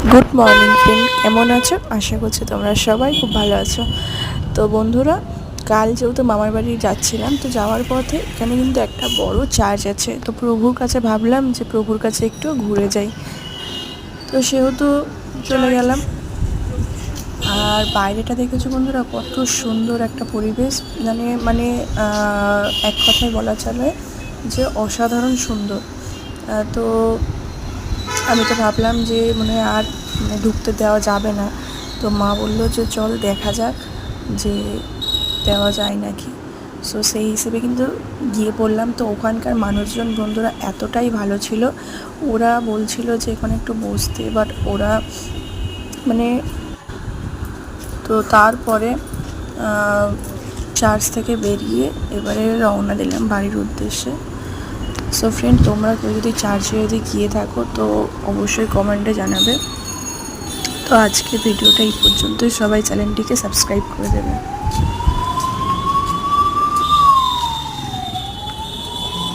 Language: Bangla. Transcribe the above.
গুড মর্নিং ফ্রেন্ড, কেমন আছো? আশা করছি তোমরা সবাই খুব ভালো আছো। তো বন্ধুরা, কাল যেহেতু মামার বাড়ি যাচ্ছিলাম, তো যাওয়ার পথে এখানে কিন্তু একটা বড় চার্চ আছে। তো প্রভুর কাছে ভাবলাম যে প্রভুর কাছে একটু ঘুরে যাই। তো সেহেতু চলে গেলাম। আর বাইরেটা দেখেছো বন্ধুরা, কত সুন্দর একটা পরিবেশ। মানে এক কথায় বলা চলে যে অসাধারণ সুন্দর। তো আমি তো ভাবলাম যে মনে হয় আর ঢুকতে দেওয়া যাবে না। তো মা বললো যে চল দেখা যাক যে দেওয়া যায় নাকি। সো সেই হিসেবে কিন্তু গিয়ে পড়লাম। তো ওখানকার মানুষজন বন্ধুরা এতটাই ভালো ছিল, ওরা বলছিল যে এখানে একটু বসতে, বাট ওরা মানে তো তারপরে চার্চ থেকে বেরিয়ে এবারে রওনা দিলাম বাড়ির উদ্দেশ্যে। সো ফ্রেন্ড, তোমরা কেউ যদি চার্চে যদি গিয়ে থাকো তো অবশ্যই কমেন্টে জানাবে। তো আজকে ভিডিওটা এই পর্যন্তই, সবাই চ্যানেলটিকে সাবস্ক্রাইব করে দেবে।